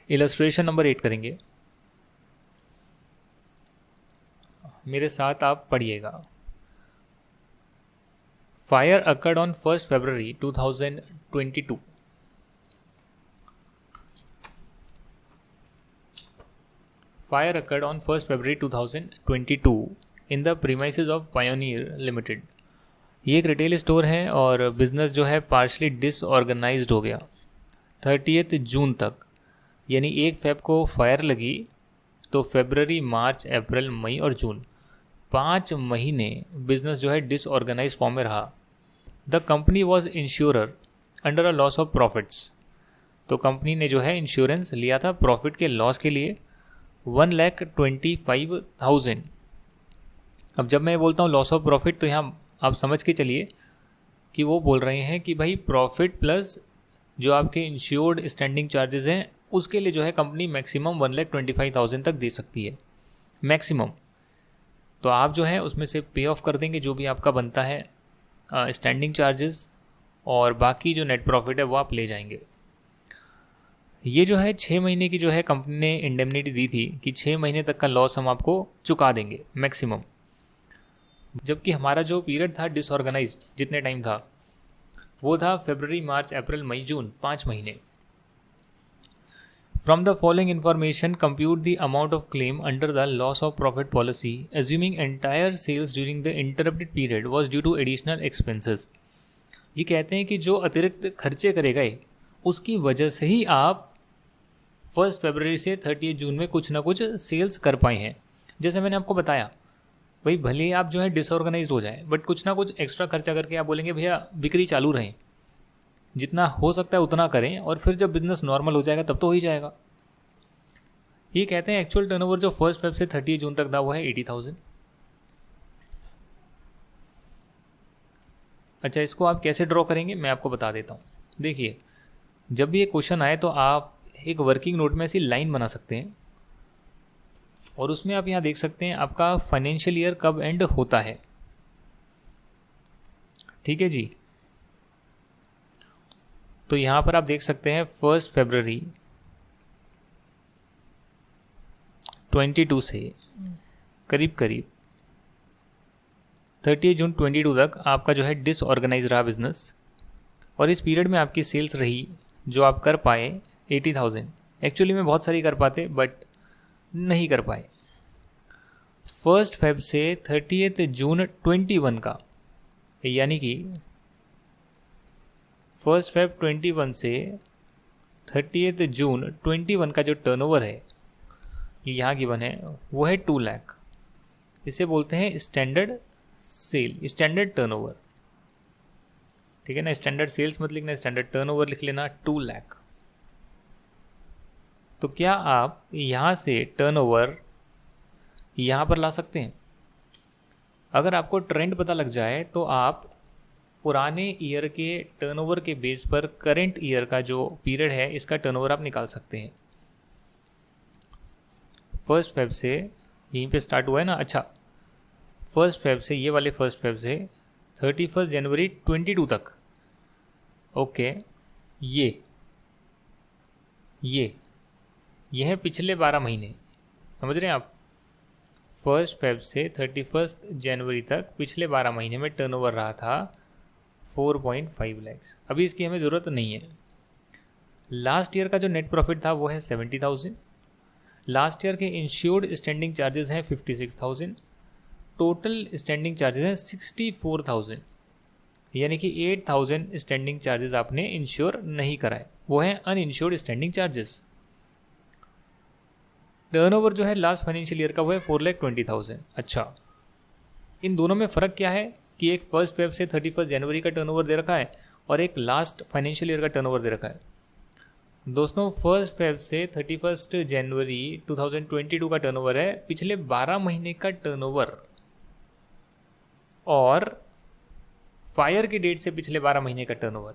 Illustration number 8 करेंगे, मेरे साथ आप पढ़िएगा। Fire occurred on 1 February 2022। Fire occurred on 1 February 2022 in the premises of pioneer limited. ये एक रिटेल स्टोर है और बिजनेस जो है पार्शली डिसऑर्गेनाइज्ड हो गया 30 जून तक, यानी 1 फेब को फायर लगी तो फरवरी, मार्च, अप्रैल, मई और जून 5 महीने बिजनेस जो है डिसऑर्गेनाइज फॉर्म में रहा। The company was insurer under a loss of profits. तो कंपनी ने जो है इंश्योरेंस लिया था प्रॉफिट के लॉस के लिए 1,25,000। अब जब मैं बोलता हूँ लॉस ऑफ प्रॉफिट तो यहाँ आप समझ के चलिए कि वो बोल रहे हैं कि भाई प्रॉफिट प्लस जो आपके इंश्योर्ड स्टैंडिंग चार्जेस हैं उसके लिए जो है कंपनी मैक्सिमम 1,25,000 तक दे सकती है मैक्सिमम। तो आप जो है उसमें से पे ऑफ कर देंगे जो भी आपका बनता है स्टैंडिंग चार्जेस, और बाकी जो नेट प्रॉफिट है वो आप ले जाएंगे। ये जो है 6 महीने की जो है कंपनी ने इंडेमनिटी दी थी कि 6 महीने तक का लॉस हम आपको चुका देंगे मैक्सिमम, जबकि हमारा जो पीरियड था डिसऑर्गेनाइज्ड जितने टाइम था वो था फरवरी, मार्च, अप्रैल, मई, जून 5 महीने। From the following information compute the amount of claim under the loss of profit policy assuming entire sales during the interrupted period was due to additional expenses. ये कहते हैं कि जो अतिरिक्त खर्चे करे गए उसकी वजह से ही आप 1 फरवरी से 30 जून में कुछ ना कुछ सेल्स कर पाए हैं। जैसे मैंने आपको बताया भाई भले ही आप जो है डिसऑर्गेनाइज हो जाए बट कुछ ना कुछ एक्स्ट्रा खर्चा करके आप बोलेंगे भैया बिक्री चालू रहें, जितना हो सकता है उतना करें और फिर जब बिजनेस नॉर्मल हो जाएगा तब तो हो ही जाएगा। ये कहते हैं एक्चुअल टर्नओवर जो 1 फेब से 30 जून तक था वो है 80,000। अच्छा, इसको आप कैसे ड्रॉ करेंगे मैं आपको बता देता हूँ। देखिए, जब भी ये क्वेश्चन आए तो आप एक वर्किंग नोट में ऐसी लाइन बना सकते हैं और उसमें आप यहाँ देख सकते हैं आपका फाइनेंशियल ईयर कब एंड होता है। ठीक है जी, तो यहाँ पर आप देख सकते हैं 1 फरवरी 22 से करीब करीब 30 जून 22 तक आपका जो है डिसऑर्गेनाइज रहा बिजनेस, और इस पीरियड में आपकी सेल्स रही जो आप कर पाए 80,000। एक्चुअली में बहुत सारी कर पाते बट नहीं कर पाए। 1 फेब से 30 जून 21 का, यानी कि 1 फेब 21 से 30 जून 21 का जो टर्नओवर है ये यहाँ गिवन है वो है 2 लाख। इसे बोलते हैं स्टैंडर्ड सेल, स्टैंडर्ड टर्नओवर। ठीक है ना, स्टैंडर्ड सेल्स मत लिखना, स्टैंडर्ड टर्नओवर लिख लेना 2 लाख। तो क्या आप यहाँ से टर्नओवर यहाँ पर ला सकते हैं? अगर आपको ट्रेंड पता लग जाए तो आप पुराने ईयर के टर्नओवर के बेस पर करंट ईयर का जो पीरियड है इसका टर्नओवर आप निकाल सकते हैं। 1 फेब से यहीं पे स्टार्ट हुआ है ना। अच्छा, 1 फेब से, ये वाले 1 फेब से 31 जनवरी 22 तक। ओके, ये है पिछले 12 महीने, समझ रहे हैं आप। 1 फेब से 31 जनवरी तक पिछले 12 महीने में टर्नओवर रहा था 4.5 लाख। अभी इसकी हमें ज़रूरत नहीं है। लास्ट ईयर का जो नेट प्रॉफिट था वो है 70,000। लास्ट ईयर के इंश्योर्ड स्टैंडिंग चार्जेस हैं 56,000। टोटल स्टैंडिंग चार्जेस हैं 64,000, यानी कि 8,000 स्टैंडिंग चार्जेस आपने इंश्योर नहीं कराए, वो हैं अनइंश्योर्ड स्टैंडिंग चार्जेस। टर्नओवर जो है लास्ट फाइनेंशियल ईयर का वो है 4,20,000। अच्छा, इन दोनों में फ़र्क क्या है कि एक 1 फेब से 31 जनवरी का टर्नओवर दे रखा है और एक लास्ट फाइनेंशियल ईयर का टर्नओवर दे रखा है। दोस्तों, 1 फेब से 31 जनवरी 2022 का टर्नओवर है पिछले 12 महीने का टर्नओवर, और फायर की डेट से पिछले 12 महीने का टर्नओवर,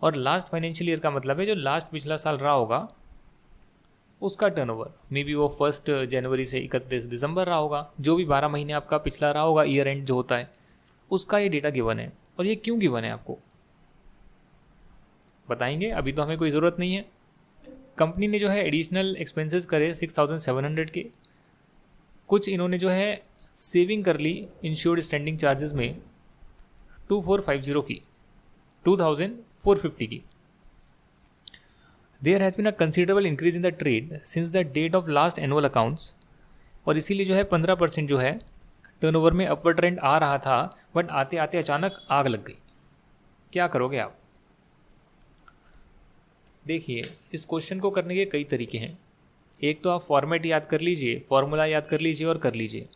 और लास्ट फाइनेंशियल ईयर का मतलब है जो लास्ट पिछला साल रहा होगा उसका टर्नओवर। मे बी वो 1 जनवरी से 31 दिसंबर रहा होगा, जो भी 12 महीने आपका पिछला रहा होगा ईयर एंड जो होता है उसका ये डेटा गिवन है। और ये क्यों गिवन है आपको बताएंगे, अभी तो हमें कोई ज़रूरत नहीं है। कंपनी ने जो है एडिशनल एक्सपेंसेस करे 6,700 के, कुछ इन्होंने जो है सेविंग कर ली इंश्योर्ड स्टैंडिंग चार्जेस में 2450 की, 2450 की. There has been a considerable increase in the trade since the date of last annual accounts. और इसीलिए जो है 15% जो है टर्नओवर में अपवर्ड ट्रेंड आ रहा था, बट आते आते अचानक आग लग गई. क्या करोगे आप? देखिए, इस क्वेश्चन को करने के कई तरीके हैं. एक तो आप फॉर्मेट याद कर लीजिए, फॉर्मूला याद कर लीजिए और कर लीजिए.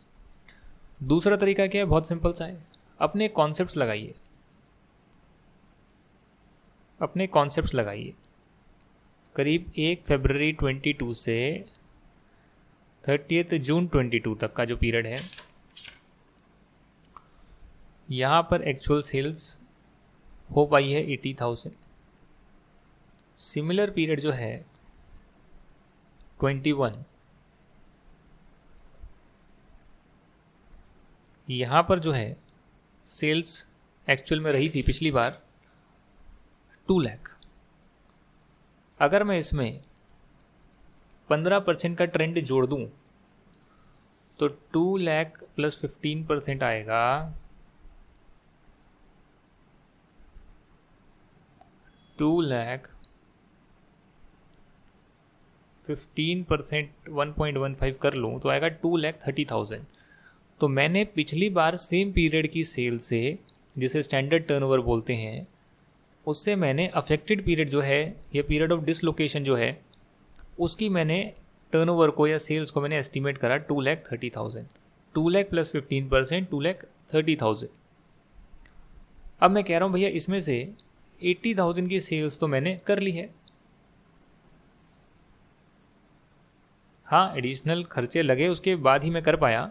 दूसरा तरीका क्या है, बहुत सिंपल सा है, अपने कॉन्सेप्ट्स लगाइए. अपने कॉन्सेप्ट्स लगाइए. करीब 1 फरवरी 22 से 30 जून 22 तक का जो पीरियड है, यहाँ पर एक्चुअल सेल्स हो पाई है 80,000. सिमिलर पीरियड जो है 21, यहाँ पर जो है सेल्स एक्चुअल में रही थी पिछली बार 2 लाख. अगर मैं इसमें 15% का ट्रेंड जोड़ दूं तो 2 लाख प्लस 15% आएगा 2 लाख 15% 1.15 कर लूँ तो आएगा 2,30,000. तो मैंने पिछली बार सेम पीरियड की सेल से, जिसे स्टैंडर्ड टर्नओवर बोलते हैं, उससे मैंने अफेक्टेड पीरियड जो है या पीरियड ऑफ डिसलोकेशन जो है उसकी मैंने टर्नओवर को या सेल्स को मैंने एस्टिमेट करा 2,30,000. 2 लाख प्लस 15% 2,30,000. अब मैं कह रहा हूँ भैया इसमें से 80,000 की सेल्स तो मैंने कर ली है. हाँ, एडिशनल खर्चे लगे उसके बाद ही मैं कर पाया,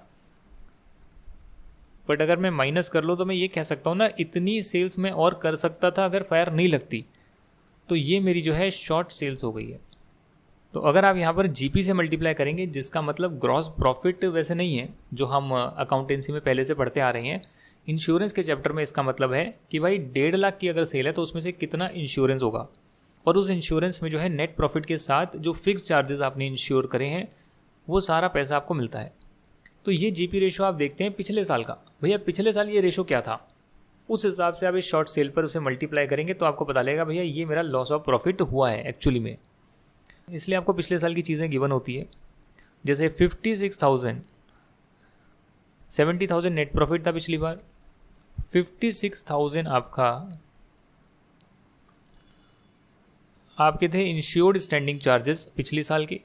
बट अगर मैं माइनस कर लूँ तो मैं ये कह सकता हूँ ना, इतनी सेल्स मैं और कर सकता था अगर फायर नहीं लगती. तो ये मेरी जो है शॉर्ट सेल्स हो गई है. तो अगर आप यहाँ पर जीपी से मल्टीप्लाई करेंगे, जिसका मतलब ग्रॉस प्रॉफिट वैसे नहीं है जो हम अकाउंटेंसी में पहले से पढ़ते आ रहे हैं, इंश्योरेंस के चैप्टर में इसका मतलब है कि भाई 1.5 लाख की अगर सेल है तो उसमें से कितना इंश्योरेंस होगा, और उस इंश्योरेंस में जो है नेट प्रॉफिट के साथ जो फिक्स चार्जेस आपने इंश्योर करे हैं वो सारा पैसा आपको मिलता है. तो ये जीपी रेशो आप देखते हैं पिछले साल का. भैया पिछले साल ये रेशो क्या था, उस हिसाब से आप इस शॉर्ट सेल पर उसे मल्टीप्लाई करेंगे तो आपको पता लगेगा भैया ये मेरा लॉस ऑफ प्रॉफिट हुआ है एक्चुअली में. इसलिए आपको पिछले साल की चीज़ें गिवन होती है. जैसे 56,000 70,000 नेट प्रॉफिट था पिछली बार, 56,000 आपके थे इंश्योर्ड स्टैंडिंग चार्जेस पिछले साल के,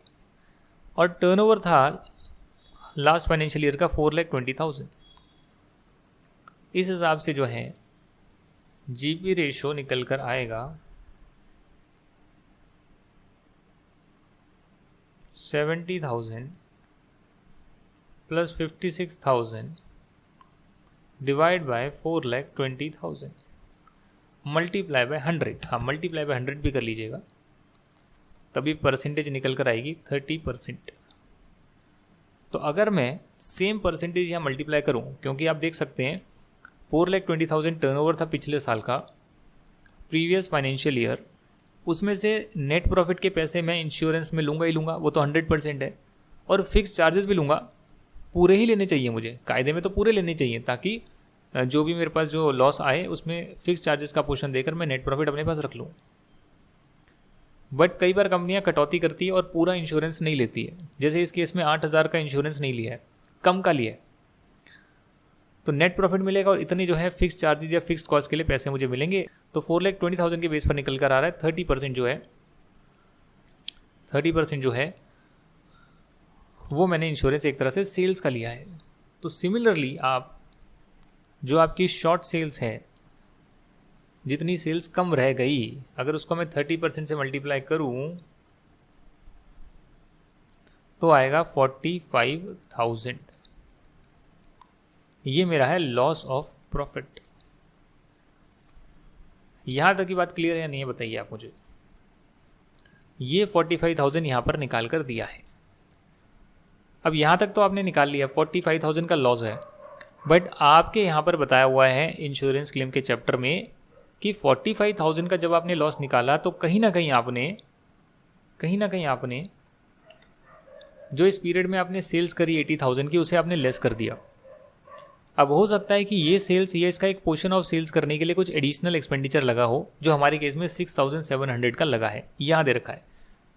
और टर्नओवर था लास्ट फाइनेंशियल ईयर का 4,20,000. इस हिसाब से जो है जीपी रेशो निकल कर आएगा 70,000 plus 56,000 divide by 4,20,000 multiply by 100. हाँ, मल्टीप्लाई बाय 100 भी कर लीजिएगा, तभी परसेंटेज निकल कर आएगी 30%. तो अगर मैं सेम परसेंटेज यहाँ मल्टीप्लाई करूँ, क्योंकि आप देख सकते हैं 4,20,000 टर्नओवर था पिछले साल का प्रीवियस फाइनेंशियल ईयर, उसमें से नेट प्रॉफिट के पैसे मैं इंश्योरेंस में लूँगा ही लूँगा, वो तो 100% है, और फिक्स चार्जेस भी लूँगा. पूरे ही लेने चाहिए मुझे, कायदे में तो पूरे लेने चाहिए, ताकि जो भी मेरे पास जो लॉस आए उसमें फिक्स चार्जेस का पोर्शन देकर मैं नेट प्रॉफिट अपने पास रख लूँ. बट कई बार कंपनियां कटौती करती है और पूरा इंश्योरेंस नहीं लेती है. जैसे इस केस में 8,000 का इंश्योरेंस नहीं लिया है, कम का लिया है, तो नेट प्रॉफिट मिलेगा और इतनी जो है फिक्स चार्जेस या फिक्स कॉस्ट के लिए पैसे मुझे मिलेंगे. तो 4,20,000 के बेस पर निकल कर आ रहा है 30% जो है, 30% जो है वो मैंने इंश्योरेंस एक तरह से सेल्स का लिया है. तो सिमिलरली आप जो आपकी शॉर्ट सेल्स है, जितनी सेल्स कम रह गई, अगर उसको मैं 30% से मल्टीप्लाई करूं तो आएगा 45,000. ये मेरा है लॉस ऑफ प्रॉफिट. यहां तक की बात क्लियर है या नहीं है बताइए आप मुझे. ये 45,000 यहां पर निकाल कर दिया है. अब यहां तक तो आपने निकाल लिया, 45,000 का लॉस है, बट आपके यहां पर बताया हुआ है इंश्योरेंस क्लेम के चैप्टर में कि 45,000 का जब आपने लॉस निकाला तो कहीं ना कहीं आपने कहीं ना कहीं आपने जो इस पीरियड में आपने सेल्स करी 80,000 की, उसे आपने लेस कर दिया। अब हो सकता है कि ये सेल्स या इसका एक पोर्शन ऑफ सेल्स करने के लिए कुछ एडिशनल एक्सपेंडिचर लगा हो, जो हमारे केस में 6,700 का लगा है। यहाँ दे रखा है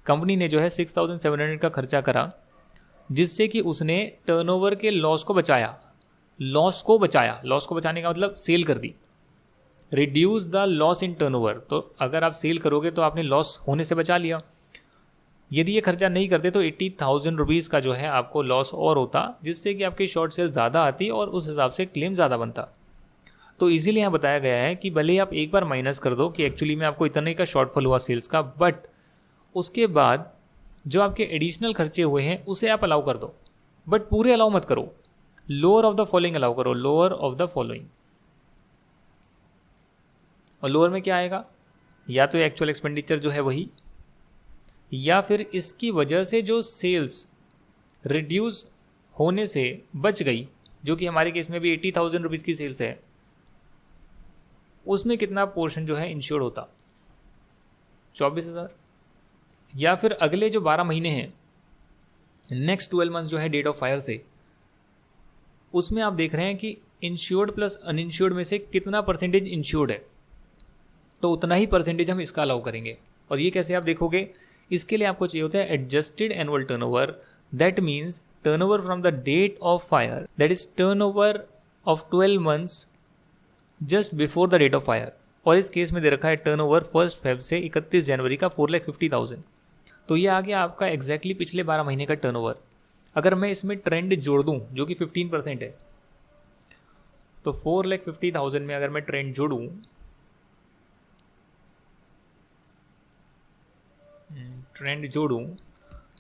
कंपनी ने जो है 6,700 का खर्चा करा, जिससे कि उसने टर्नओवर के लॉस को बचाया। लॉस को बचाने का मतलब सेल कर दी, reduce the loss in turnover. तो अगर आप सेल करोगे तो आपने लॉस होने से बचा लिया। यदि ये खर्चा नहीं करते तो 80,000 रुपीज़ का जो है आपको लॉस और होता, जिससे कि आपकी शॉर्ट सेल ज़्यादा आती और उस हिसाब से क्लेम ज़्यादा बनता। तो इसीलिए यहाँ बताया गया है कि भले ही आप एक बार माइनस कर दो कि एक्चुअली में आपको इतने का शॉर्टफॉल हुआ सेल्स का, बट उसके बाद जो आपके एडिशनल खर्चे हुए हैं उसे आप अलाउ कर दो, बट पूरे अलाउ मत करो। Lower of the following allow करो, लोअर ऑफ द फॉलोइंग। और लोअर में क्या आएगा, या तो एक्चुअल एक्सपेंडिचर जो है वही, या फिर इसकी वजह से जो सेल्स रिड्यूस होने से बच गई, जो कि हमारे केस में भी 80,000 रुपीज़ की सेल्स है, उसमें कितना पोर्शन जो है इंश्योर्ड होता, 24,000। या फिर अगले जो 12 महीने हैं, नेक्स्ट 12 मंथ्स जो है डेट ऑफ फायर से, उसमें आप देख रहे हैं कि इंश्योर्ड प्लस अनइंश्योर्ड में से कितना परसेंटेज इंश्योर्ड है, तो उतना ही परसेंटेज हम इसका अलाउ करेंगे। और ये कैसे आप देखोगे, इसके लिए आपको चाहिए होता है adjusted annual turnover, that means turnover from the date of fire, that is turnover of 12 months just before the date of fire. और इस केस में दे रखा है टर्नओवर 1 फेब से 31 जनवरी का 4,50,000। तो ये आ गया आपका एग्जैक्टली पिछले 12 महीने का टर्नओवर। अगर मैं इसमें ट्रेंड जोड़ दूं जो कि 15% है, तो 4,50,000 में अगर मैं ट्रेंड जोड़ूं,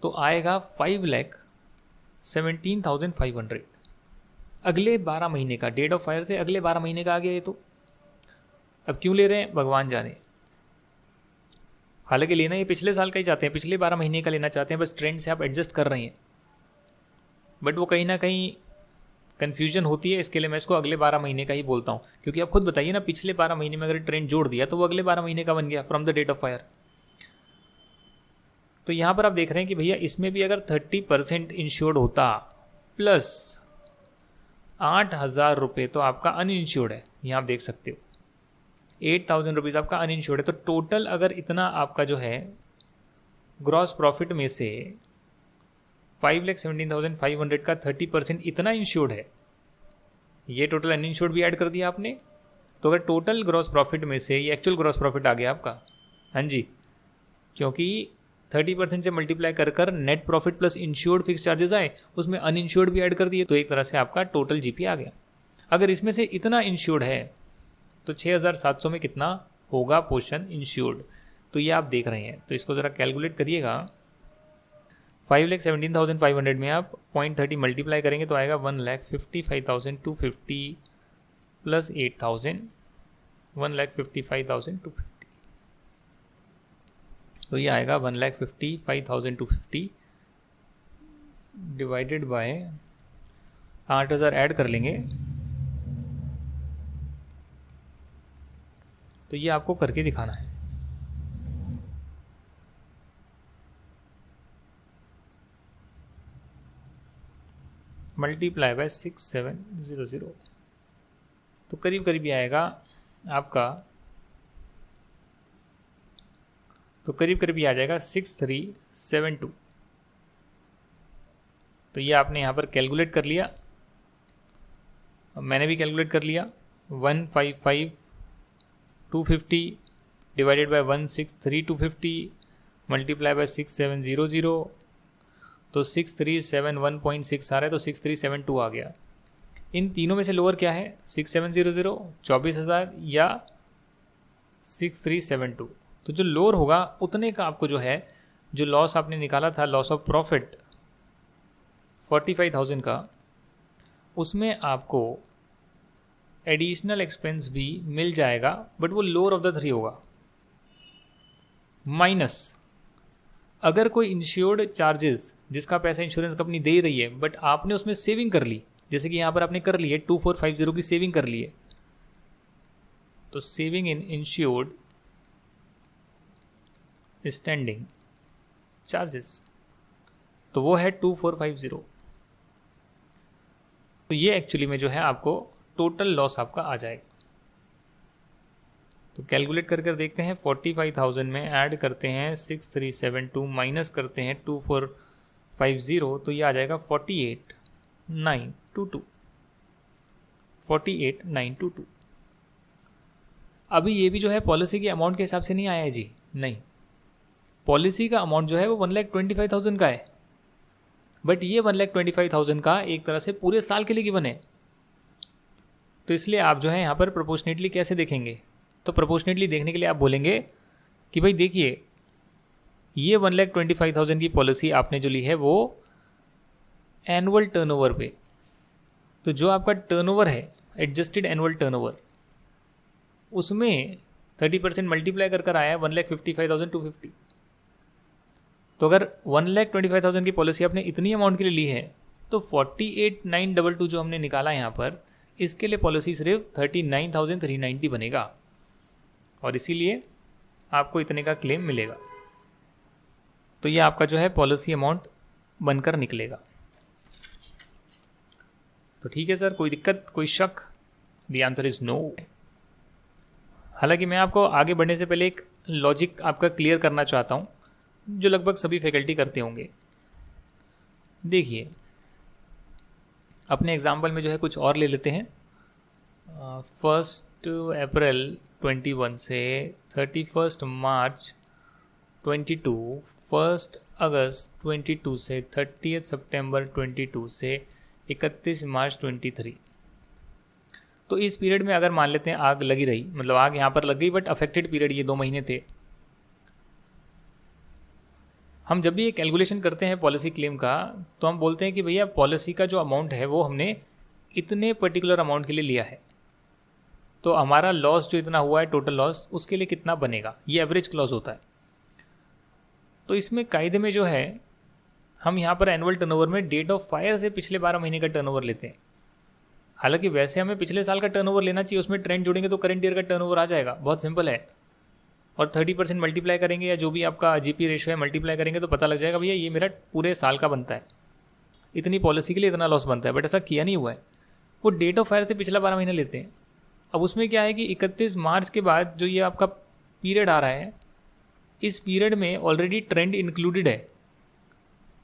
तो आएगा 5,17,500 अगले 12 महीने का, डेट ऑफ फायर से अगले 12 महीने का आ गया ये। तो अब क्यों ले रहे हैं भगवान जाने, हालांकि लेना ये पिछले साल का ही चाहते हैं, पिछले 12 महीने का लेना चाहते हैं, बस ट्रेंड से आप एडजस्ट कर रहे हैं, बट वो कहीं ना कहीं कन्फ्यूजन होती है। इसके लिए मैं इसको अगले 12 महीने का ही बोलता हूँ, क्योंकि आप खुद बताइए ना, पिछले 12 महीने में अगर ट्रेंड जोड़ दिया तो वो अगले 12 महीने का बन गया from the date of fire. तो यहाँ पर आप देख रहे हैं कि भैया इसमें भी अगर 30% इंश्योर्ड होता प्लस 8,000 रुपये तो आपका अनइंश्योर्ड है, यहाँ आप देख सकते हो 8,000 रुपीज़ आपका अनइंश्योर्ड है। तो टोटल अगर इतना आपका जो है ग्रॉस प्रॉफिट में से 5,17,500 का 30% इतना इंश्योर्ड है, ये टोटल अनइंश्योर्ड भी ऐड कर दिया आपने। तो अगर टोटल ग्रॉस प्रॉफिट में से ये एक्चुअल ग्रॉस प्रॉफिट आ गया आपका, हाँ जी, क्योंकि 30% से मल्टीप्लाई कर net profit plus insured fix charges आए, उसमें अनइंश्योर्ड भी ऐड कर दिए, तो एक तरह से आपका टोटल जीपी आ गया। अगर इसमें से इतना इंश्योर्ड है तो 6,700 में कितना होगा पोर्शन इंश्योर्ड, तो ये आप देख रहे हैं। तो इसको ज़रा कैलकुलेट करिएगा, 5,17,500 में आप 0.30 मल्टीप्लाई करेंगे तो आएगा 1,55,250 प्लस 8,000, 1,55,250। तो ये आएगा 1,55,250 डिवाइडेड बाय 8,000 ऐड कर लेंगे, तो ये आपको करके दिखाना है। मल्टीप्लाई बाय 6,700, तो करीब करीब ये आएगा आपका, तो करीब करीब ये आ जाएगा 6,372। तो ये आपने यहाँ पर कैलकुलेट कर लिया, मैंने भी कैलकुलेट कर लिया। 155,250 डिवाइडेड बाय 163,250 मल्टीप्लाई बाय 6,700, तो 6,371.6 आ रहा है, तो 6,372 आ गया। इन तीनों में से लोअर क्या है, 6,700 24,000 या 6,372। तो जो लोअर होगा उतने का आपको जो है, जो लॉस आपने निकाला था, लॉस ऑफ प्रॉफिट 45,000 का, उसमें आपको एडिशनल एक्सपेंस भी मिल जाएगा, बट वो लोअर ऑफ द 3 होगा। माइनस अगर कोई इंश्योर्ड चार्जेस जिसका पैसा इंश्योरेंस कंपनी दे रही है, बट आपने उसमें सेविंग कर ली, जैसे कि यहाँ पर आपने कर ली है 2,450 की सेविंग कर ली है, तो saving in insured standing charges, तो वो है 2450। तो ये एक्चुअली में जो है आपको टोटल लॉस आपका आ जाएगा। तो कैलकुलेट कर कर देखते हैं, 45,000 में ऐड करते हैं 6372 माइनस करते हैं 2450, तो ये आ जाएगा 48,922। 48,922। अभी ये भी जो है पॉलिसी के अमाउंट के हिसाब से नहीं आया है जी, नहीं, पॉलिसी का अमाउंट जो है वो 1,25,000 का है, बट ये 1,25,000 का एक तरह से पूरे साल के लिए गिवन है। तो इसलिए आप जो है यहाँ पर प्रोपोर्शनेटली कैसे देखेंगे, तो प्रोपोर्शनेटली देखने के लिए आप बोलेंगे कि भाई देखिए ये 1,25,000 की पॉलिसी आपने जो ली है वो एनुअल टर्नओवर पे, तो जो आपका टर्नओवर है एडजस्टेड एनुअल टर्नओवर, उसमें 30% मल्टीप्लाई कर आया है 1,55,250। तो अगर 1,25,000 की पॉलिसी आपने इतनी अमाउंट के लिए ली है तो 48,922 जो हमने निकाला यहाँ पर, इसके लिए पॉलिसी सिर्फ 39,390 बनेगा और इसीलिए आपको इतने का क्लेम मिलेगा। तो ये आपका जो है पॉलिसी अमाउंट बनकर निकलेगा। तो ठीक है सर, कोई दिक्कत, कोई शक? The answer is no. हालांकि मैं आपको आगे बढ़ने से पहले एक लॉजिक आपका क्लियर करना चाहता हूँ जो लगभग सभी फैकल्टी करते होंगे। देखिए अपने एग्जाम्पल में जो है कुछ और ले लेते हैं। 1 अप्रैल 21 से 31 मार्च 22, 1 अगस्त 22 से 30 सितंबर 22 से 31 मार्च 23। तो इस पीरियड में अगर मान लेते हैं आग लगी रही, मतलब आग यहाँ पर लग गई बट अफेक्टेड पीरियड ये 2 महीने थे। हम जब भी ये कैलकुलेशन करते हैं पॉलिसी क्लेम का तो हम बोलते हैं कि भैया पॉलिसी का जो अमाउंट है वो हमने इतने पर्टिकुलर अमाउंट के लिए लिया है, तो हमारा लॉस जो इतना हुआ है टोटल लॉस उसके लिए कितना बनेगा, ये एवरेज क्लॉज होता है। तो इसमें कायदे में जो है हम यहाँ पर एनुअल टर्नओवर में डेट ऑफ फायर से पिछले 12 महीने का टर्नओवर लेते हैं। हालांकि वैसे हमें पिछले साल का टर्नओवर लेना चाहिए, उसमें ट्रेंड जोड़ेंगे तो करंट ईयर का टर्नओवर आ जाएगा, बहुत सिंपल है। और 30% मल्टीप्लाई करेंगे या जो भी आपका जीपी रेशियो है मल्टीप्लाई करेंगे तो पता लग जाएगा भैया ये मेरा पूरे साल का बनता है, इतनी पॉलिसी के लिए इतना लॉस बनता है। बट ऐसा किया नहीं हुआ है, वो डेट ऑफ फायर से पिछला 12 महीने लेते हैं। अब उसमें क्या है कि 31 मार्च के बाद जो ये आपका पीरियड आ रहा है, इस पीरियड में ऑलरेडी ट्रेंड इंक्लूडेड है,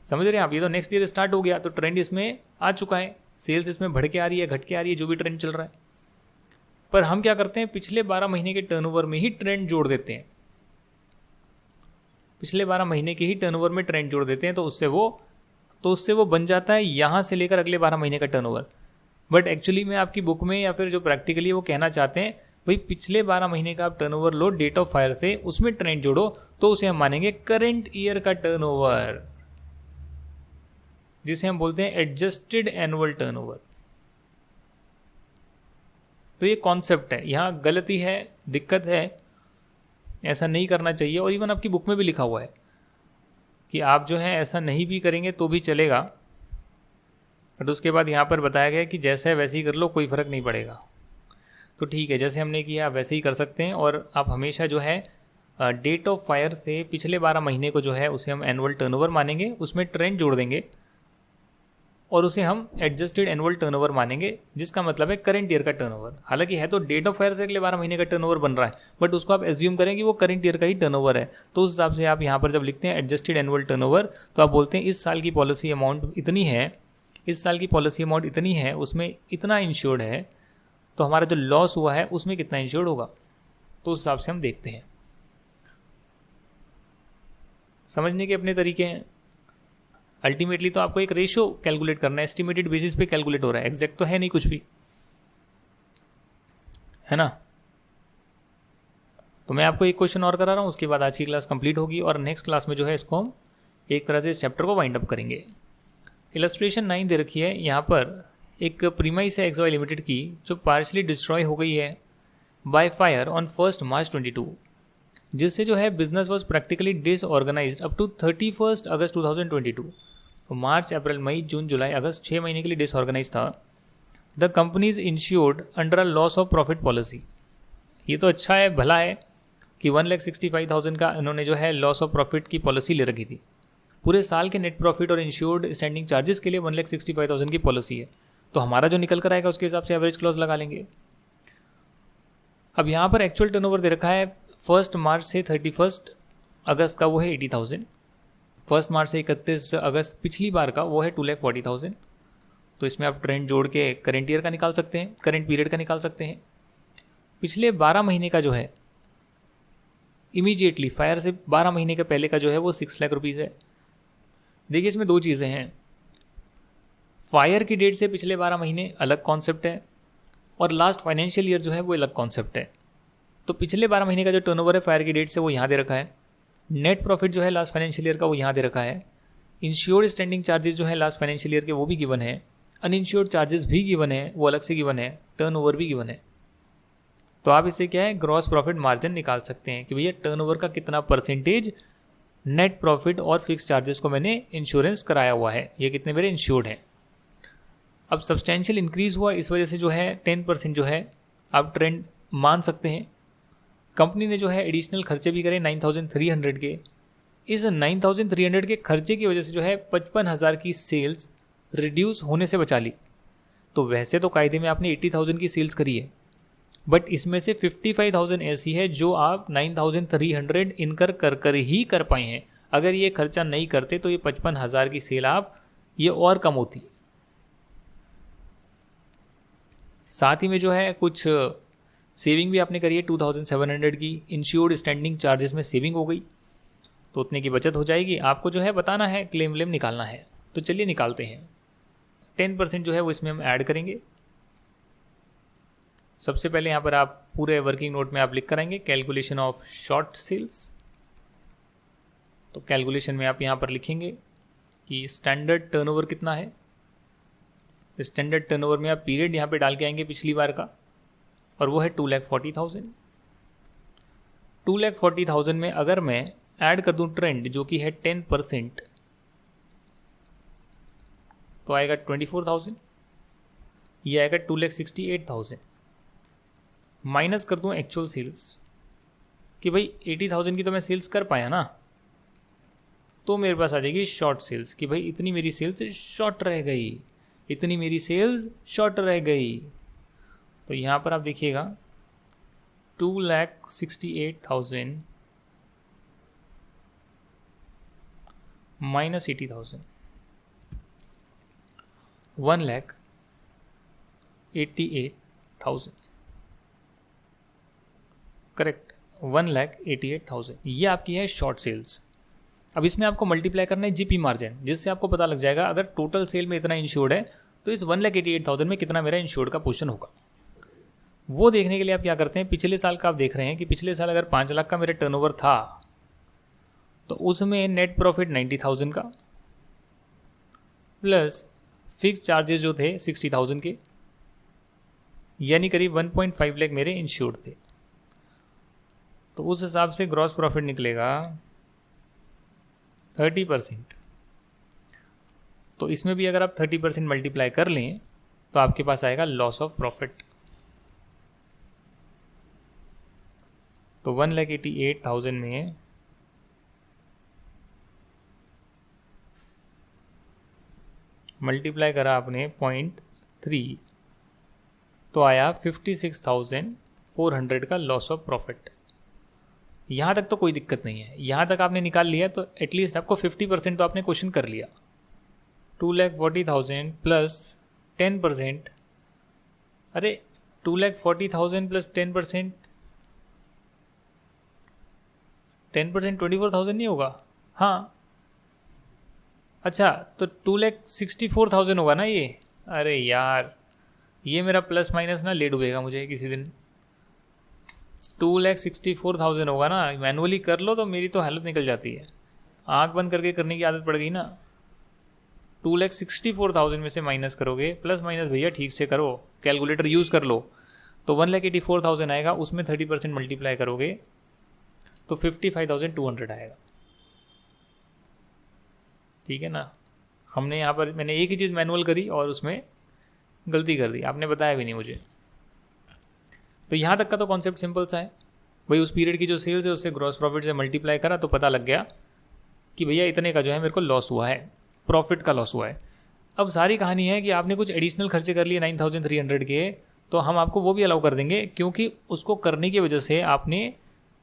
समझ रहे हैं आप। ये तो नेक्स्ट ईयर स्टार्ट हो गया तो ट्रेंड इसमें आ चुका है, सेल्स इसमें बढ़ के आ रही है, घट के आ रही है, जो भी ट्रेंड चल रहा है। पर हम क्या करते हैं, पिछले 12 महीने के टर्नओवर में ही ट्रेंड जोड़ देते हैं, पिछले 12 महीने के ही टर्नओवर में ट्रेंड जोड़ देते हैं, तो उससे वो बन जाता है यहाँ से लेकर अगले 12 महीने का टर्नओवर। बट एक्चुअली में आपकी बुक में या फिर जो प्रैक्टिकली वो कहना चाहते हैं भाई पिछले 12 महीने का आप टर्नओवर लो डेट ऑफ फायर से, उसमें ट्रेंड जोड़ो, तो उसे हम मानेंगे करंट ईयर का टर्नओवर, जिसे हम बोलते हैं एडजस्टेड एनुअल टर्नओवर। तो ये कॉन्सेप्ट है, यहाँ गलती है, दिक्कत है, ऐसा नहीं करना चाहिए। और इवन आपकी बुक में भी लिखा हुआ है कि आप जो है ऐसा नहीं भी करेंगे तो भी चलेगा, बट उसके बाद यहाँ पर बताया गया कि जैसे है वैसे ही कर लो, कोई फ़र्क नहीं पड़ेगा। तो ठीक है, जैसे हमने किया वैसे ही कर सकते हैं। और आप हमेशा जो है डेट ऑफ फायर से पिछले 12 महीने को जो है उसे हम एनुअल टर्नओवर मानेंगे, उसमें ट्रेंड जोड़ देंगे और उसे हम एडजस्टेड एनुअल टर्नओवर मानेंगे, जिसका मतलब है करंट ईयर का टर्नओवर। हालांकि है तो डेट ऑफ फायर से अगले 12 महीने का टर्नओवर बन रहा है, बट उसको आप एज्यूम करें कि वो करंट ईयर का ही टर्नओवर है। तो उस हिसाब से आप यहाँ पर जब लिखते हैं एडजस्टेड एनुअल टर्नओवर, तो आप बोलते हैं इस साल की पॉलिसी अमाउंट इतनी है, इस साल की पॉलिसी अमाउंट इतनी है, उसमें इतना इंश्योर्ड है, तो हमारा जो लॉस हुआ है उसमें कितना इंश्योर्ड होगा, तो उस हिसाब से हम देखते हैं। समझने के अपने तरीके हैं। अल्टीमेटली तो आपको एक रेशियो कैलकुलेट करना है, एस्टिमेटेड बेसिस पे कैलकुलेट हो रहा है, एग्जैक्ट तो है नहीं कुछ भी, है ना। तो मैं आपको एक क्वेश्चन और करा रहा हूँ, उसके बाद आज की क्लास कंप्लीट होगी और नेक्स्ट क्लास में जो है इसको हम एक तरह से इस चैप्टर को वाइंड अप करेंगे। इलस्ट्रेशन 9 दे रखी है यहाँ पर, एक प्रीमाइस है एक्सवाई लिमिटेड की जो पार्शली डिस्ट्रॉय हो गई है बाय फायर ऑन 1 मार्च 22, जिससे जो है business was practically disorganised up to 31 August 2022। तो मार्च, अप्रैल, मई, जून, जुलाई, अगस्त 6 महीने के लिए डिसऑर्गेनाइज था। The companies insured under a loss of profit policy. ये तो अच्छा है, भला है कि 1,65,000 का इन्होंने जो है लॉस ऑफ प्रॉफिट की पॉलिसी ले रखी थी। पूरे साल के नेट प्रॉफिट और इंश्योर्ड स्टैंडिंग चार्जेस के लिए 1,65,000 की पॉलिसी है। तो हमारा जो निकल कर आएगा उसके हिसाब से एवरेज क्लॉज लगा लेंगे। अब यहाँ पर एक्चुअल टर्नओवर दे रखा है 1 मार्च से 31 अगस्त का, वो है 80,000। 1 मार्च से 31 अगस्त पिछली बार का वो है 2,40,000। तो इसमें आप ट्रेंड जोड़ के करेंट ईयर का निकाल सकते हैं, करेंट पीरियड का निकाल सकते हैं। पिछले 12 महीने का जो है इमीडिएटली फायर से 12 महीने के पहले का जो है वो 6 लाख रुपीज़ है। देखिए इसमें दो चीज़ें हैं, फायर की डेट से पिछले 12 महीने अलग कॉन्सेप्ट है और लास्ट फाइनेंशियल ईयर जो है वो अलग कॉन्सेप्ट है। तो पिछले 12 महीने का जो टर्नओवर है फायर की डेट से वो यहाँ दे रखा है, नेट प्रॉफिट जो है लास्ट फाइनेंशियल ईयर का वो यहाँ दे रखा है, इंश्योर्ड स्टैंडिंग चार्जेस जो है लास्ट फाइनेंशियल ईयर के वो भी गिवन है, अनइंश्योर्ड चार्जेस भी गिवन है, वो अलग से गिवन है, टर्नओवर भी गिवन है। तो आप इससे क्या है ग्रॉस प्रॉफिट मार्जिन निकाल सकते हैं कि भैया टर्नओवर का कितना परसेंटेज नेट प्रॉफिट और फिक्स चार्जेस को मैंने इंश्योरेंस कराया हुआ है, ये कितने मेरे इंश्योर्ड हैं। अब सब्सटेंशियल इंक्रीज़ हुआ, इस वजह से जो है 10% जो है आप ट्रेंड मान सकते हैं। कंपनी ने जो है एडिशनल खर्चे भी करे 9,300 के, इस 9,300 के खर्चे की वजह से जो है 55,000 की सेल्स रिड्यूस होने से बचा ली। तो वैसे तो कायदे में आपने 80,000 की सेल्स करी है, बट इसमें से 55,000 ऐसी है जो आप 9,300 इनकर कर ही कर पाए हैं। अगर ये खर्चा नहीं करते तो ये 55,000 की सेल आप ये और कम होती। साथ ही में जो है कुछ सेविंग भी आपने करी है 2,700 की, इंश्योर्ड स्टैंडिंग चार्जेस में सेविंग हो गई, तो उतने की बचत हो जाएगी। आपको जो है बताना है, क्लेम व्लेम निकालना है, तो चलिए निकालते हैं। 10% जो है वो इसमें हम ऐड करेंगे। सबसे पहले यहाँ पर आप पूरे वर्किंग नोट में आप लिख कर आएंगे कैलकुलेशन ऑफ शॉर्ट सेल्स। तो कैलकुलेशन में आप यहाँ पर लिखेंगे कि स्टैंडर्ड टर्नओवर कितना है। स्टैंडर्ड टर्नओवर में आप पीरियड यहाँ पे डाल के आएंगे पिछली बार का, और वो है 2,40,000। 2,40,000 में अगर मैं ऐड कर दूं ट्रेंड जो कि है 10%, तो आएगा 24,000, ये आएगा 2,68,000। माइनस कर दूं एक्चुअल सेल्स कि भाई 80,000 की तो मैं सेल्स कर पाया ना, तो मेरे पास आ जाएगी शॉर्ट सेल्स कि भाई इतनी मेरी सेल्स शॉर्ट रह गई, इतनी मेरी सेल्स शॉर्ट रह गई। तो यहाँ पर आप देखिएगा 2,68,000 माइनस 80,000, 1,88,000, करेक्ट, 1,88,000 ये आपकी है शॉर्ट सेल्स। अब इसमें आपको मल्टीप्लाई करना है जीपी मार्जिन, जिससे आपको पता लग जाएगा अगर टोटल सेल में इतना इंश्योर्ड है तो इस 1,88,000 में कितना मेरा इंश्योर्ड का पोर्शन होगा। वो देखने के लिए आप क्या करते हैं, पिछले साल का आप देख रहे हैं कि पिछले साल अगर 5 लाख का मेरा टर्नओवर था तो उसमें नेट प्रॉफिट 90,000 का प्लस फिक्स चार्जेस जो थे 60,000 के, यानी करीब 1.5 लाख मेरे इंश्योर्ड थे। तो उस हिसाब से ग्रॉस प्रॉफिट निकलेगा 30%। तो इसमें भी अगर आप 30% मल्टीप्लाई कर लें तो आपके पास आएगा लॉस ऑफ प्रॉफिट। तो 1,88,000 में मल्टीप्लाई करा आपने 0.3, तो आया 56,400 का लॉस ऑफ प्रॉफिट। यहाँ तक तो कोई दिक्कत नहीं है, यहाँ तक आपने निकाल लिया तो एटलीस्ट आपको 50% तो आपने क्वेश्चन कर लिया। 2,40,000 प्लस 10%, अरे 2,40,000 प्लस 10%, 10% 24,000 नहीं होगा? हाँ, अच्छा तो 2,64,000 होगा ना ये। अरे यार ये मेरा प्लस माइनस ना लेट डूबेगा मुझे किसी दिन। 2,64,000 होगा ना, मैनुअली कर लो तो मेरी तो हालत निकल जाती है, आंख बंद करके करने की आदत पड़ गई ना। 2,64,000 में से माइनस करोगे, प्लस माइनस भैया ठीक से करो, कैलकुलेटर यूज़ कर लो, तो 1,84,000 आएगा, उसमें 30% मल्टीप्लाई करोगे तो 55,200 आएगा। ठीक है ना। हमने यहाँ पर मैंने एक ही चीज़ मैनुअल करी और उसमें गलती कर दी, आपने बताया भी नहीं मुझे। तो यहाँ तक का तो कॉन्सेप्ट सिंपल सा है भाई, उस पीरियड की जो सेल्स है उससे ग्रॉस प्रॉफिट से मल्टीप्लाई करा तो पता लग गया कि भैया इतने का जो है मेरे को लॉस हुआ है, प्रॉफिट का लॉस हुआ है। अब सारी कहानी है कि आपने कुछ एडिशनल खर्चे कर लिए 9300 के, तो हम आपको वो भी अलाउ कर देंगे, क्योंकि उसको करने की वजह से आपने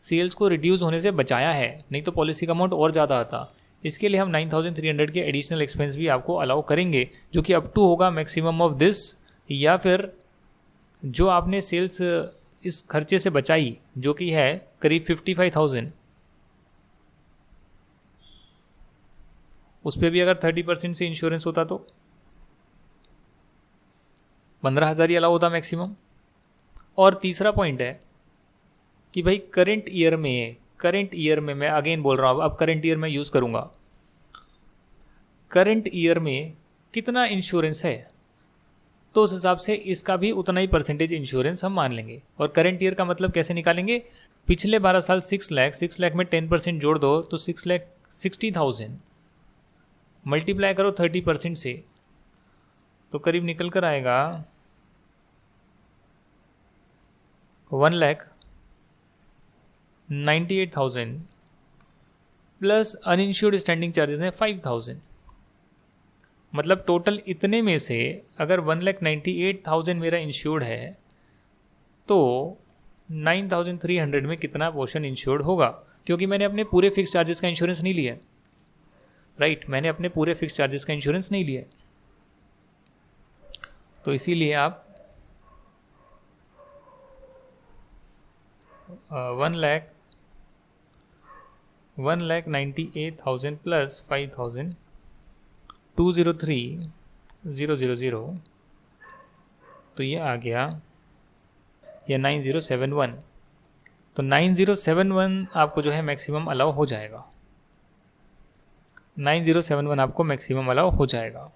सेल्स को रिड्यूस होने से बचाया है, नहीं तो पॉलिसी का अमाउंट और ज़्यादा आता। इसके लिए हम 9300 के एडिशनल एक्सपेंस भी आपको अलाउ करेंगे, जो कि अप टू होगा मैक्सिमम ऑफ दिस, या फिर जो आपने सेल्स इस खर्चे से बचाई जो कि है करीब 55,000, उस पर भी अगर 30% से इंश्योरेंस होता तो 15,000 ही अलाउ होता मैक्सिमम। और तीसरा पॉइंट है कि भाई करंट ईयर में मैं अगेन बोल रहा हूँ, अब करंट ईयर में यूज़ करूँगा, करंट ईयर में कितना इंश्योरेंस है, तो उस हिसाब से इसका भी उतना ही परसेंटेज इंश्योरेंस हम मान लेंगे। और करंट ईयर का मतलब कैसे निकालेंगे, पिछले 12 साल 6 लाख में 10% जोड़ दो तो 6,60,000 मल्टीप्लाई करो 30% से, तो करीब निकल कर आएगा 1,98,000 प्लस अनइंश्योर्ड स्टैंडिंग चार्जेस हैं 5,000। मतलब टोटल इतने में से अगर 1,98,000 मेरा इंश्योर्ड है तो 9,300 में कितना पोर्शन इंश्योर्ड होगा, क्योंकि मैंने अपने पूरे फिक्स चार्जेस का इंश्योरेंस नहीं लिया है, राइट, मैंने अपने पूरे फिक्स चार्जेस का इंश्योरेंस नहीं लिया है। तो इसीलिए आप 1,98,000 प्लस 5,000 203,000, तो ये आ गया ये 9,071। तो 9,071 आपको जो है मैक्सिमम अलाउ हो जाएगा, 9,071 आपको मैक्सिमम अलाउ हो जाएगा।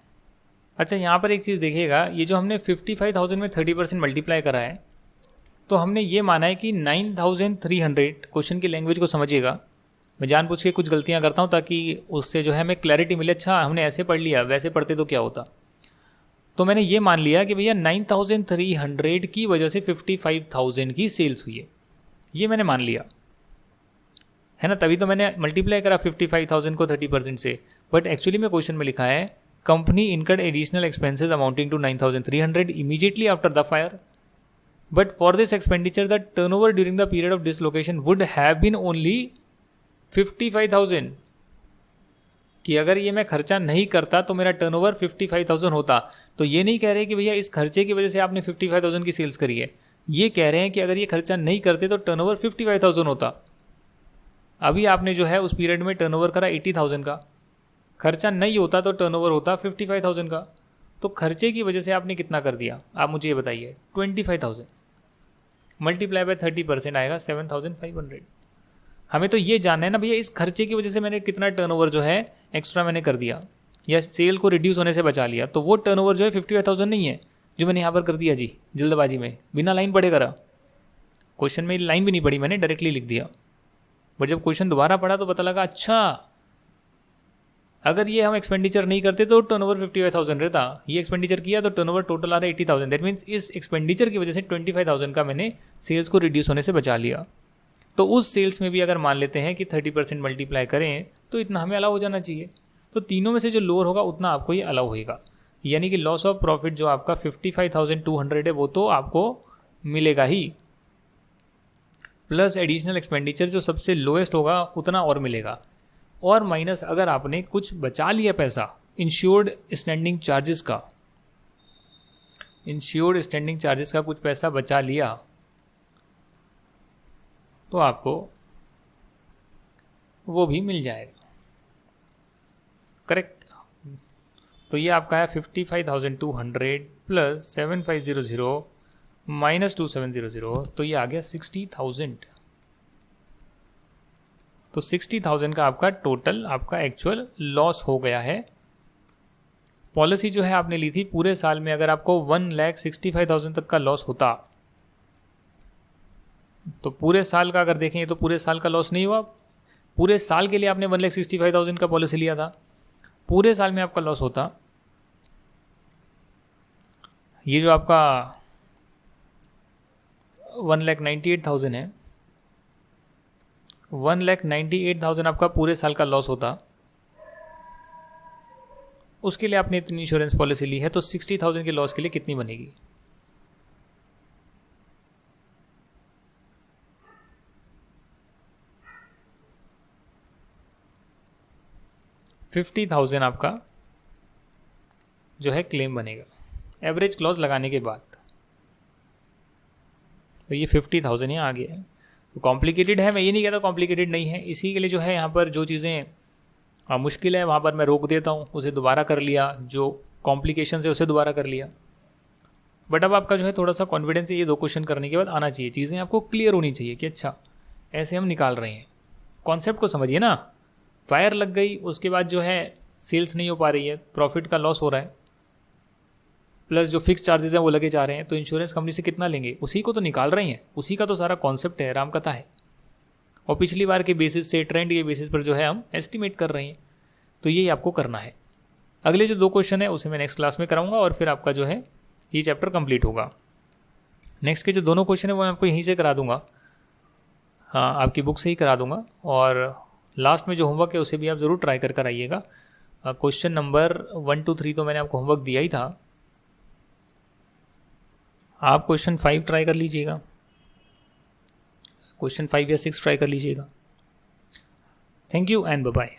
अच्छा, यहाँ पर एक चीज़ देखिएगा, ये जो हमने 55,000 में 30% मल्टीप्लाई करा है, तो हमने ये माना है कि 9,300, क्वेश्चन की लैंग्वेज को समझिएगा, मैं जानबूझ के कुछ गलतियाँ करता हूँ ताकि उससे जो है हमें क्लैरिटी मिले, अच्छा हमने ऐसे पढ़ लिया, वैसे पढ़ते तो क्या होता। तो मैंने ये मान लिया कि भैया 9,300 की वजह से 55,000 की सेल्स हुई है, ये मैंने मान लिया है ना, तभी तो मैंने मल्टीप्लाई करा 55,000 को 30% से। बट एक्चुअली में क्वेश्चन में लिखा है company incurred additional expenses amounting to 9,300 immediately after the fire, but for this expenditure the turnover during the period of dislocation would have been only 55,000, कि अगर ये मैं खर्चा नहीं करता तो मेरा टर्नओवर 55,000 होता। तो ये नहीं कह रहे कि भैया इस खर्चे की वजह से आपने 55,000 की सेल्स करी है, ये कह रहे हैं कि अगर ये खर्चा नहीं करते तो टर्नओवर 55,000 होता। अभी आपने जो है उस पीरियड में टर्नओवर करा 80,000 का, खर्चा नहीं होता तो टर्नओवर होता 55,000 का, तो खर्चे की वजह से आपने कितना कर दिया, आप मुझे ये बताइए, 25,000 मल्टीप्लाई बाय 30% आएगा 7,500। हमें तो ये जानना है ना भैया, इस खर्चे की वजह से मैंने कितना टर्नओवर जो है एक्स्ट्रा मैंने कर दिया, या सेल को रिड्यूस होने से बचा लिया। तो वो टर्नओवर जो है 55,000 नहीं है जो मैंने यहाँ पर कर दिया जी जल्दबाजी में, बिना लाइन पढ़े करा। क्वेश्चन में लाइन भी नहीं पढ़ी मैंने, डायरेक्टली लिख दिया। बट जब क्वेश्चन दोबारा पढ़ा तो पता लगा अच्छा अगर ये हम एक्सपेंडिचर नहीं करते तो टर्नओवर 55,000 रहता, ये एक्सपेंडिचर किया तो टर्नओवर टोटल आ रहा है 80,000। दैट मीन्स इस एक्सपेंडिचर की वजह से 25,000 का मैंने सेल्स को रिड्यूस होने से बचा लिया। तो उस सेल्स में भी अगर मान लेते हैं कि 30% मल्टीप्लाई करें तो इतना हमें अलाउ हो जाना चाहिए। तो तीनों में से जो लोअर होगा उतना आपको ये अलाउ होगा, यानी कि लॉस ऑफ प्रॉफिट जो आपका 55,200 है वो तो आपको मिलेगा ही, प्लस एडिशनल एक्सपेंडिचर जो सबसे लोएस्ट होगा उतना और मिलेगा, और माइनस अगर आपने कुछ बचा लिया पैसा इंश्योर्ड स्टैंडिंग चार्जेस का, इंश्योर्ड स्टैंडिंग चार्जेस का कुछ पैसा बचा लिया तो आपको वो भी मिल जाएगा। करेक्ट। तो ये आपका है 55,200 प्लस 7,500 माइनस 2,700, तो ये आ गया 60,000। तो 60,000 का आपका टोटल आपका एक्चुअल लॉस हो गया है। पॉलिसी जो है आपने ली थी पूरे साल में, अगर आपको 1,65,000 तक का लॉस होता तो पूरे साल का अगर देखें तो पूरे साल का लॉस नहीं हुआ। पूरे साल के लिए आपने 1,65,000 का पॉलिसी लिया था, पूरे साल में आपका लॉस होता, ये जो आपका 1,98,000 है, 1,98,000 आपका पूरे साल का लॉस होता, उसके लिए आपने इतनी इंश्योरेंस पॉलिसी ली है, तो 60,000 के लॉस के लिए कितनी बनेगी? 50,000 आपका जो है क्लेम बनेगा एवरेज क्लॉज लगाने के बाद। तो ये 50,000 यहाँ आ गया है। तो कॉम्प्लिकेटेड है, मैं ये नहीं कहता कॉम्प्लिकेटेड नहीं है, इसी के लिए जो है यहाँ पर जो चीज़ें मुश्किल है वहाँ पर मैं रोक देता हूँ, उसे दोबारा कर लिया, जो कॉम्प्लिकेशन है उसे दोबारा कर लिया। बट अब आपका जो है थोड़ा सा कॉन्फिडेंस ये 2 क्वेश्चन करने के बाद आना चाहिए, चीज़ें आपको क्लियर होनी चाहिए कि अच्छा ऐसे हम निकाल रहे हैं। कॉन्सेप्ट को समझिए ना, फायर लग गई, उसके बाद जो है सेल्स नहीं हो पा रही है, प्रॉफिट का लॉस हो रहा है, प्लस जो फिक्स चार्जेस हैं वो लगे जा रहे हैं, तो इंश्योरेंस कंपनी से कितना लेंगे, उसी को तो निकाल रहे हैं, उसी का तो सारा कॉन्सेप्ट है, रामकथा है। और पिछली बार के बेसिस से, ट्रेंड के बेसिस पर जो है हम एस्टिमेट कर रहे हैं। तो यही आपको करना है। अगले जो 2 क्वेश्चन है उसे मैं नेक्स्ट क्लास में कराऊंगा और फिर आपका जो है ये चैप्टर कंप्लीट होगा। नेक्स्ट के जो दोनों क्वेश्चन है वो मैं आपको यहीं से करा दूंगा, हाँ आपकी बुक से ही करा दूंगा। और लास्ट में जो होमवर्क है उसे भी आप ज़रूर ट्राई कर आइएगा। क्वेश्चन नंबर 1 to 3 तो मैंने आपको होमवर्क दिया ही था, आप क्वेश्चन 5 ट्राई कर लीजिएगा, क्वेश्चन 5 या 6 ट्राई कर लीजिएगा। Thank you and bye bye.